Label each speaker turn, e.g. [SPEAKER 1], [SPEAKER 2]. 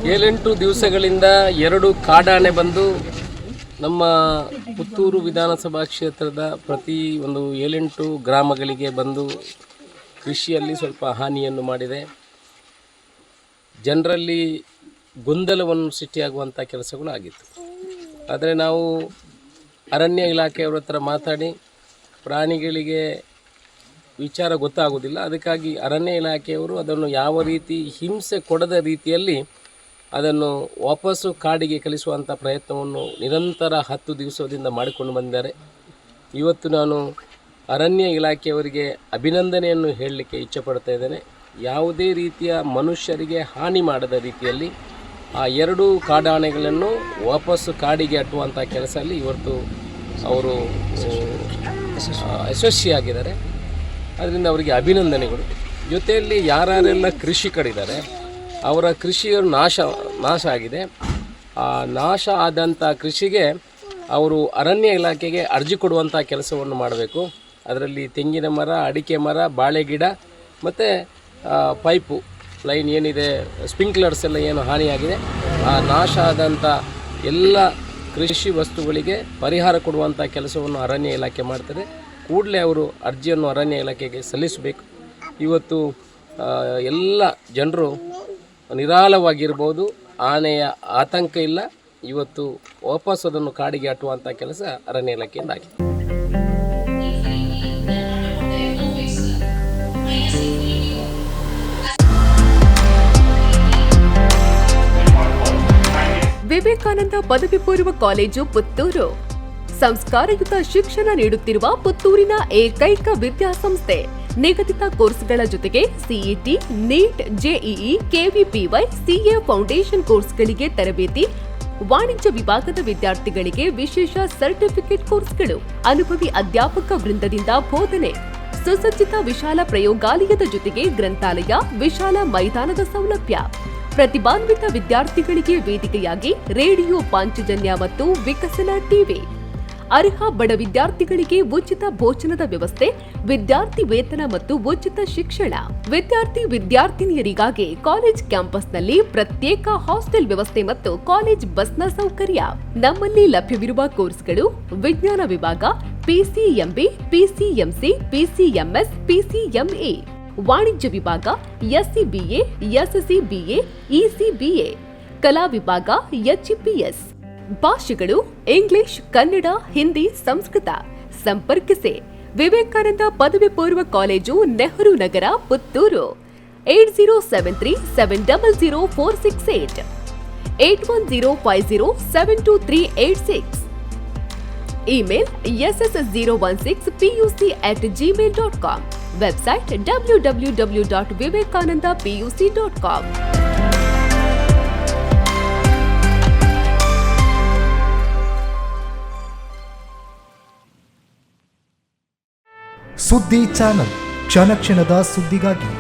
[SPEAKER 1] 7-8 ದಿವಸಗಳಿಂದ 2 ಕಾಡಾನೆ ಬಂದು ನಮ್ಮ ಪುತ್ತೂರು ವಿಧಾನಸಭಾ ಕ್ಷೇತ್ರದ ಪ್ರತಿ ಒಂದು 7-8 ಗ್ರಾಮಗಳಿಗೆ ಬಂದು ಕೃಷಿಯಲ್ಲಿ ಸ್ವಲ್ಪ ಹಾನಿಯನ್ನು ಮಾಡಿದೆ. ಜನರಲ್ಲಿ ಗೊಂದಲವನ್ನು ಸೃಷ್ಟಿಯಾಗುವಂಥ ಕೆಲಸಗಳು ಆಗಿತ್ತು. ಆದರೆ ನಾವು ಅರಣ್ಯ ಇಲಾಖೆಯವರ ಹತ್ರ ಮಾತಾಡಿ ಪ್ರಾಣಿಗಳಿಗೆ ವಿಚಾರ ಗೊತ್ತಾಗೋದಿಲ್ಲ, ಅದಕ್ಕಾಗಿ ಅರಣ್ಯ ಇಲಾಖೆಯವರು ಅದನ್ನು ಯಾವ ರೀತಿ ಹಿಂಸೆ ಕೊಡದ ರೀತಿಯಲ್ಲಿ ಅದನ್ನು ವಾಪಸ್ಸು ಕಾಡಿಗೆ ಕಳಿಸುವಂಥ ಪ್ರಯತ್ನವನ್ನು ನಿರಂತರ 10 ದಿವಸದಿಂದ ಮಾಡಿಕೊಂಡು ಬಂದಿದ್ದಾರೆ. ಇವತ್ತು ನಾನು ಅರಣ್ಯ ಇಲಾಖೆಯವರಿಗೆ ಅಭಿನಂದನೆಯನ್ನು ಹೇಳಲಿಕ್ಕೆ ಇಚ್ಛೆಪಡ್ತಾ ಇದ್ದೇನೆ. ಯಾವುದೇ ರೀತಿಯ ಮನುಷ್ಯರಿಗೆ ಹಾನಿ ಮಾಡದ ರೀತಿಯಲ್ಲಿ ಆ 2 ಕಾಡಾನೆಗಳನ್ನು ವಾಪಸ್ಸು ಕಾಡಿಗೆ ಅಟ್ಟುವಂಥ ಕೆಲಸದಲ್ಲಿ ಇವತ್ತು ಅವರು ಯಶಸ್ವಿಯಾಗಿದ್ದಾರೆ. ಅದರಿಂದ ಅವರಿಗೆ ಅಭಿನಂದನೆಗಳು. ಜೊತೆಯಲ್ಲಿ ಯಾರ್ಯಾರೆಲ್ಲ ಕೃಷಿಕರಿದ್ದಾರೆ ಅವರ ಕೃಷಿಯ ನಾಶ ಆಗಿದೆ. ಆ ನಾಶ ಆದಂಥ ಕೃಷಿಗೆ ಅವರು ಅರಣ್ಯ ಇಲಾಖೆಗೆ ಅರ್ಜಿ ಕೊಡುವಂಥ ಕೆಲಸವನ್ನು ಮಾಡಬೇಕು. ಅದರಲ್ಲಿ ತೆಂಗಿನ ಮರ, ಅಡಿಕೆ ಮರ, ಬಾಳೆ ಗಿಡ ಮತ್ತು ಪೈಪು ಲೈನ್ ಏನಿದೆ, ಸ್ಪ್ರಿಂಕ್ಲರ್ಸ್ ಎಲ್ಲ ಏನು ಹಾನಿಯಾಗಿದೆ, ಆ ನಾಶ ಆದಂಥ ಎಲ್ಲ ಕೃಷಿ ವಸ್ತುಗಳಿಗೆ ಪರಿಹಾರ ಕೊಡುವಂಥ ಕೆಲಸವನ್ನು ಅರಣ್ಯ ಇಲಾಖೆ ಮಾಡ್ತದೆ. ಕೂಡಲೇ ಅವರು ಅರ್ಜಿಯನ್ನು ಅರಣ್ಯ ಇಲಾಖೆಗೆ ಸಲ್ಲಿಸಬೇಕು. ಇವತ್ತು ಎಲ್ಲ ಜನರು ನಿರಾಳವಾಗಿರ್ಬೋದು, ಆನೆಯ ಆತಂಕ ಇಲ್ಲ. ಇವತ್ತು ವಾಪಸ್ ಅದನ್ನು ಕಾಡಿಗೆ ಅಟ್ಟುವಂಥ ಕೆಲಸ ಅರಣ್ಯ ಇಲಾಖೆಯಿಂದ ಆಗಿದೆ.
[SPEAKER 2] ವಿವೇಕಾನಂದ ಪದವಿ ಪೂರ್ವ ಕಾಲೇಜು ಪುತ್ತೂರು ಸಂಸ್ಕಾರಯುತ ಶಿಕ್ಷಣ ನೀಡುತ್ತಿರುವ ಪುತ್ತೂರಿನ ಏಕೈಕ ವಿದ್ಯಾಸಂಸ್ಥೆ. ನಿಗದಿತ ಕೋರ್ಸ್ಗಳ ಜೊತೆಗೆ CET, NEET, JEE, KVPY, CA foundation ಕೋರ್ಸ್ಗಳಿಗೆ ತರಬೇತಿ, ವಾಣಿಜ್ಯ ವಿಭಾಗದ ವಿದ್ಯಾರ್ಥಿಗಳಿಗೆ ವಿಶೇಷ ಸರ್ಟಿಫಿಕೇಟ್ ಕೋರ್ಸ್ಗಳು, ಅನುಭವಿ ಅಧ್ಯಾಪಕ ವೃಂದದಿಂದ ಬೋಧನೆ, ಸುಸಜ್ಜಿತ ವಿಶಾಲ ಪ್ರಯೋಗಾಲಯದ ಜೊತೆಗೆ ಗ್ರಂಥಾಲಯ, ವಿಶಾಲ ಮೈದಾನದ ಸೌಲಭ್ಯ, ಪ್ರತಿಭಾನ್ವಿತ ವಿದ್ಯಾರ್ಥಿಗಳಿಗೆ ವೇದಿಕೆಯಾಗಿ ರೇಡಿಯೋ ಪಾಂಚಜನ್ಯ ಮತ್ತು ವಿಕಸನ ಟಿವಿ, ಅರ್ಹ ಬಡ ವಿದ್ಯಾರ್ಥಿಗಳಿಗೆ ಉಚಿತ ಭೋಜನದ ವ್ಯವಸ್ಥೆ, ವಿದ್ಯಾರ್ಥಿ ವೇತನ ಮತ್ತು ಉಚಿತ ಶಿಕ್ಷಣ, ವಿದ್ಯಾರ್ಥಿನಿಯರಿಗಾಗಿ ಕಾಲೇಜ್ ಕ್ಯಾಂಪಸ್ನಲ್ಲಿ ಪ್ರತ್ಯೇಕ ಹಾಸ್ಟೆಲ್ ವ್ಯವಸ್ಥೆ ಮತ್ತು ಕಾಲೇಜ್ ಬಸ್ನ ಸೌಕರ್ಯ. ನಮ್ಮಲ್ಲಿ ಲಭ್ಯವಿರುವ ಕೋರ್ಸ್ಗಳು: ವಿಜ್ಞಾನ ವಿಭಾಗ, ಪಿಸಿಎಂಬಿ, ಪಿಸಿಎಂಸಿ, ಪಿಸಿಎಂಎಸ್, ಪಿಸಿಎಂಇ, ವಾಣಿಜ್ಯ ವಿಭಾಗ, ಎಸ್ಸಿಬಿಎ, ಎಸ್ಸಿಬಿಎ, ಇಸಿಬಿಎ, ಕಲಾ ವಿಭಾಗ, ಎಚ್ಇಪಿಎಸ್. ಭಾಷೆಗಳು: ಇಂಗ್ಲಿಷ್, ಕನ್ನಡ, ಹಿಂದಿ, ಸಂಸ್ಕೃತ. ಸಂಪರ್ಕಿಸಿ ವಿವೇಕಾನಂದ ಪದವಿ ಪೂರ್ವ college, Nehru Nagar, Puttur. 8073070468, 8105072386. Email ss016puc@gmail.com. Website www.vivekanandapuc.com.
[SPEAKER 3] ಸುದ್ದಿ ಚಾನಲ್, ಕ್ಷಣ ಕ್ಷಣದ ಸುದ್ದಿಗಾಗಿ.